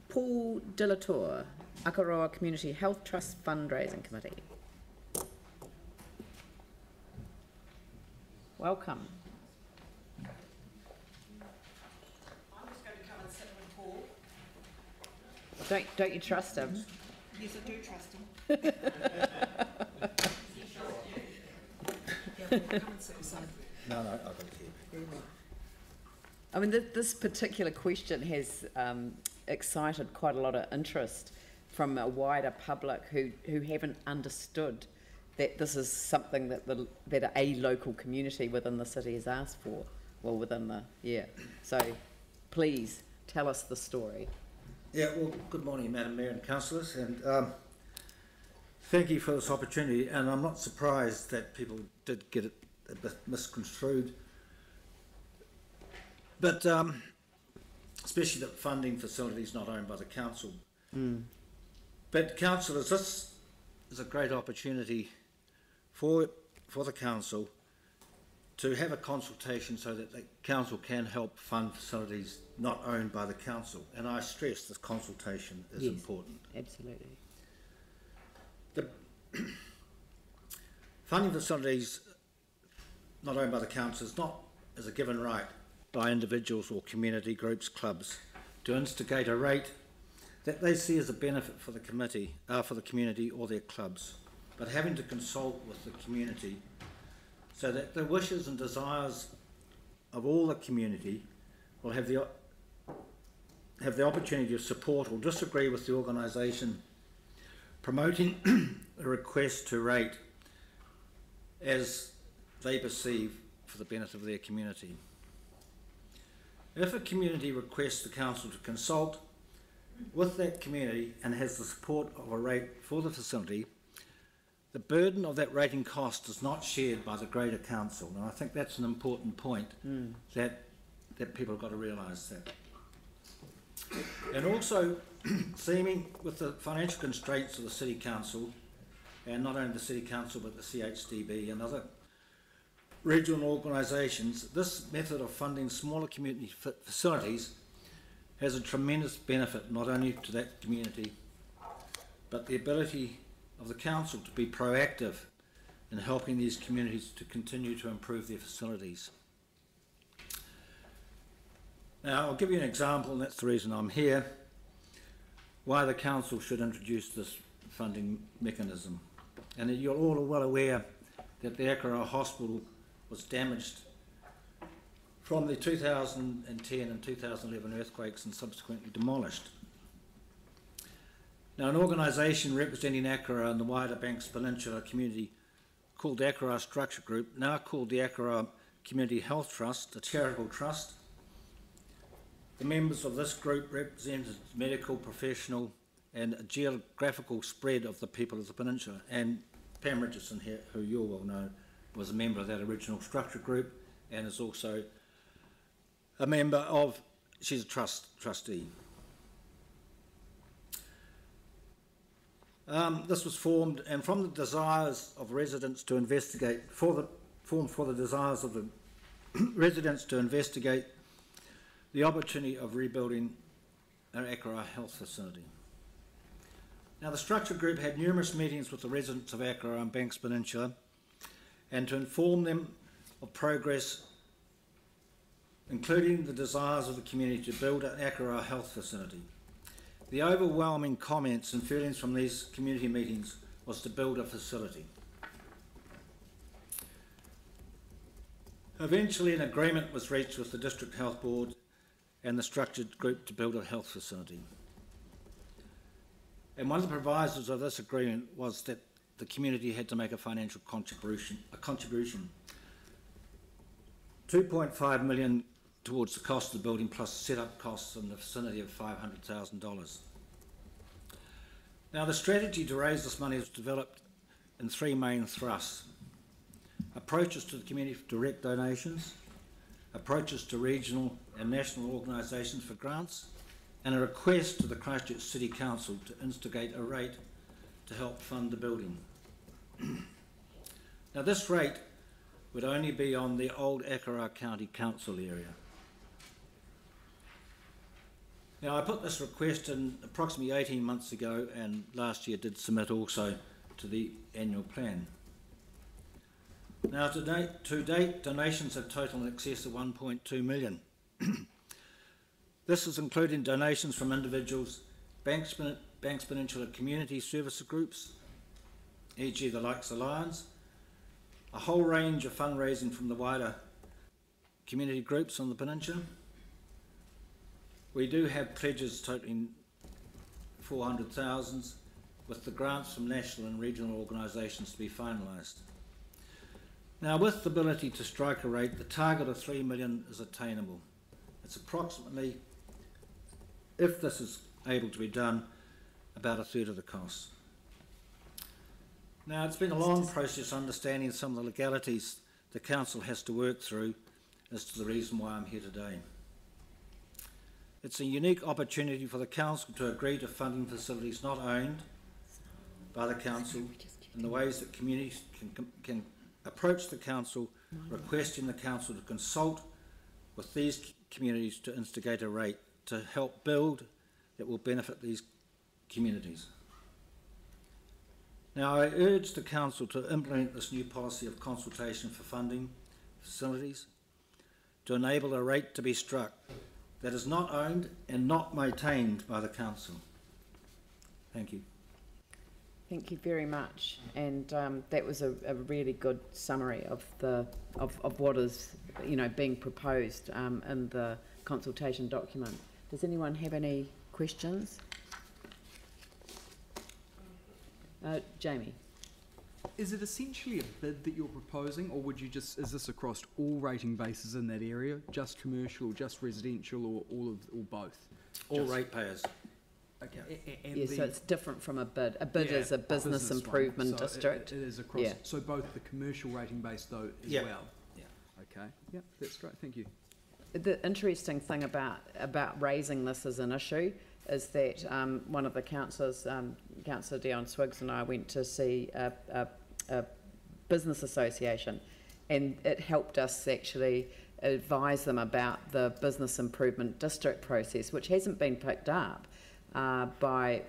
Paul de la Tour, Akaroa Community Health Trust Fundraising Committee. Welcome. I'm just going to come and sit with Paul. Don't you trust him? Yes, I do trust him. Yeah, Paul, come and sit beside me. No, I've got it here. I mean, this particular question has excited quite a lot of interest from a wider public who haven't understood that this is something that that a local community within the city has asked for. Well, So, please tell us the story. Yeah, well, good morning, Madam Mayor and councillors, and thank you for this opportunity. And I'm not surprised that people did get it a bit misconstrued, but especially that funding facilities not owned by the council. But councillors, this is a great opportunity for the council to have a consultation so that the council can help fund facilities not owned by the council. And I stress this consultation is important. Absolutely. The funding facilities not owned by the council is not as a given right by individuals or community groups, clubs, to instigate a rate that they see as a benefit for the committee, for the community or their clubs, but having to consult with the community so that the wishes and desires of all the community will have the opportunity to support or disagree with the organisation promoting a request to rate as they perceive for the benefit of their community. If a community requests the council to consult with that community and has the support of a rate for the facility, the burden of that rating cost is not shared by the greater council. And I think that's an important point that people have got to realise that. And also, seeming with the financial constraints of the City Council, and not only the City Council but the CHDB and other regional organisations, this method of funding smaller community facilities has a tremendous benefit not only to that community but the ability of the council to be proactive in helping these communities to continue to improve their facilities. Now, I'll give you an example, and that's the reason I'm here, why the council should introduce this funding mechanism. And you're all well aware that the Akaroa Hospital was damaged from the 2010 and 2011 earthquakes and subsequently demolished. Now, an organisation representing Akaroa and the wider Banks Peninsula community called the Akaroa Structure Group, now called the Akaroa Community Health Trust, a charitable trust. The members of this group represented medical, professional and a geographical spread of the people of the peninsula. And Pam Richardson here, who you all well know, was a member of that original structure group and is also a member of, she's a trustee. This was formed, and from the desires of residents to investigate, formed for the desires of the residents to investigate the opportunity of rebuilding our Akaroa health facility. Now, the structure group had numerous meetings with the residents of Akaroa and Banks Peninsula and to inform them of progress, including the desires of the community to build an Akaroa health facility. The overwhelming comments and feelings from these community meetings was to build a facility. Eventually, an agreement was reached with the District Health Board and the structured group to build a health facility. And one of the provisos of this agreement was that the community had to make a financial contribution, 2.5 million towards the cost of the building plus set-up costs in the vicinity of $500,000. Now, the strategy to raise this money was developed in three main thrusts: approaches to the community for direct donations, approaches to regional and national organisations for grants, and a request to the Christchurch City Council to instigate a rate to help fund the building. Now, this rate would only be on the old Akaroa County Council area. Now, I put this request in approximately 18 months ago, and last year did submit also to the annual plan. Now, to date, donations have totaled in excess of 1.2 million. This is including donations from individuals, Banks Peninsula community service groups, e.g. the likes of Lions, a whole range of fundraising from the wider community groups on the peninsula. We do have pledges totaling 400,000, with the grants from national and regional organisations to be finalised. Now, with the ability to strike a rate, the target of 3 million is attainable. It's approximately, if this is able to be done, about a third of the cost. Now, it's been a long process understanding some of the legalities the council has to work through as to the reason why I'm here today. It's a unique opportunity for the council to agree to funding facilities not owned by the council in the ways that communities can approach the council, requesting the council to consult with these communities to instigate a rate to help build that will benefit these communities. Now, I urge the council to implement this new policy of consultation for funding facilities to enable a rate to be struck that is not owned and not maintained by the council. Thank you. Thank you very much, and that was a really good summary of what is, you know, being proposed in the consultation document. Does anyone have any questions? Jamie. Is it essentially a bid that you're proposing, or would you just, is this across all rating bases in that area, just commercial, just residential, or or both? All ratepayers. Okay. Yeah, so it's different from a bid. A bid is a business improvement so district. It is across. Yeah. So both the commercial rating base though as well. Yeah. Okay. Yeah, that's great. Thank you. The interesting thing about raising this as an issue is that one of the councillors, Councillor Dion Swiggs, and I went to see a business association, and it helped us actually advise them about the business improvement district process, which hasn't been picked up by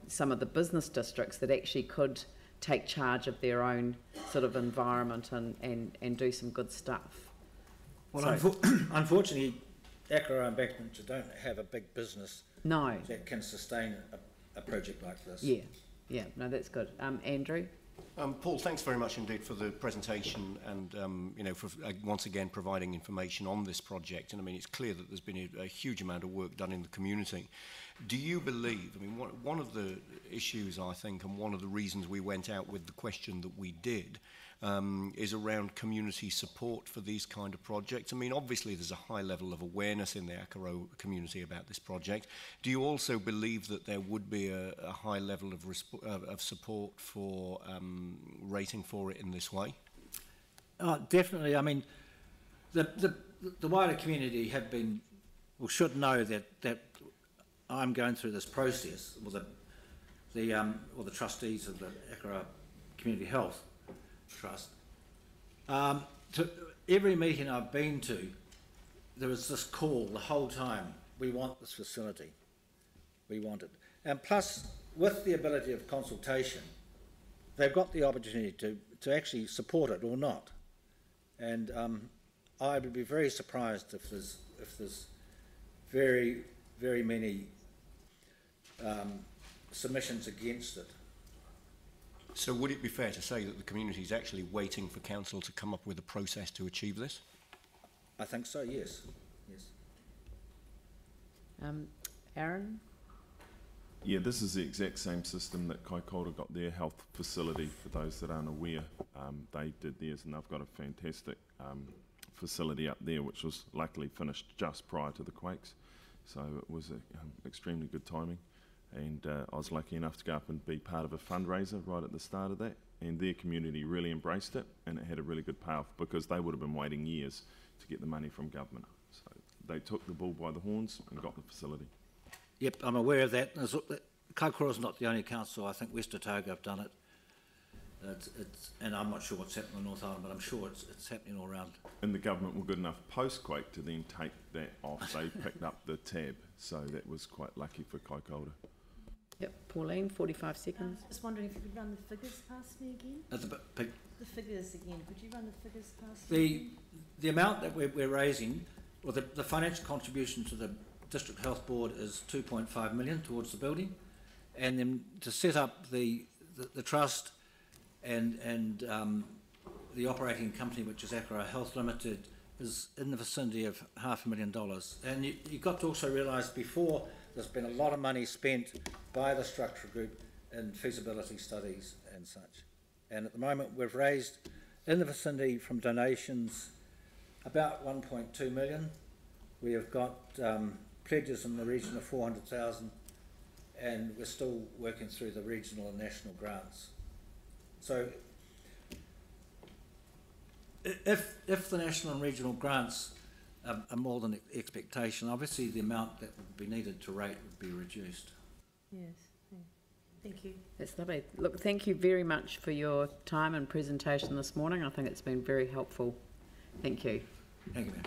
some of the business districts that actually could take charge of their own sort of environment and do some good stuff. Well, unfortunately, Akaroa and Banks Peninsula don't have a big business that can sustain a project like this. Yeah, no, that's good. Andrew? Paul, thanks very much indeed for the presentation and you know, for once again providing information on this project. And I mean, it's clear that there's been a huge amount of work done in the community. Do you believe, I mean, one of the issues I think, and one of the reasons we went out with the question that we did, is around community support for these kind of projects. I mean, obviously there's a high level of awareness in the Akaroa community about this project. Do you also believe that there would be a high level of support for rating for it in this way? Definitely. I mean, the wider community have been, well, should know that I'm going through this process with the trustees of the Akaroa Community Health Trust. To every meeting I've been to, there was this call the whole time: we want this facility, we want it. And plus, with the ability of consultation, they've got the opportunity to actually support it or not. And I would be very surprised if there's very, very many submissions against it. So would it be fair to say that the community is actually waiting for council to come up with a process to achieve this? I think so, yes. Aaron? Yeah, this is the exact same system that Kaikoura got their health facility. For those that aren't aware, they did theirs, and they've got a fantastic facility up there, which was luckily finished just prior to the quakes. So it was extremely good timing. And I was lucky enough to go up and be part of a fundraiser right at the start of that, and their community really embraced it, and it had a really good payoff because they would have been waiting years to get the money from government. So they took the bull by the horns and got the facility. Yep, I'm aware of that. Kaikoura is not the only council. I think West Otago have done it And I'm not sure what's happening in North Island, but I'm sure it's happening all around. And the government were good enough post-quake to then take that off. They picked up the tab, so that was quite lucky for Kaikoura. Yep, Pauline, 45 seconds. Just wondering if you could run the figures past me again? The figures again. Could you run the figures past me? The amount that we're raising, or the financial contribution to the District Health Board is 2.5 million towards the building, and then to set up the trust and the operating company, which is Akaroa Health Limited, is in the vicinity of $500,000. And you've got to also realise, before, there's been a lot of money spent by the structure group in feasibility studies and such. And at the moment we've raised in the vicinity from donations about 1.2 million. We have got pledges in the region of 400,000, and we're still working through the regional and national grants. So if the national and regional grants are more than expectation, obviously the amount that would be needed to rate would be reduced. Yes. Thank you. That's lovely. Look, thank you very much for your time and presentation this morning. I think it's been very helpful. Thank you. Thank you, ma'am.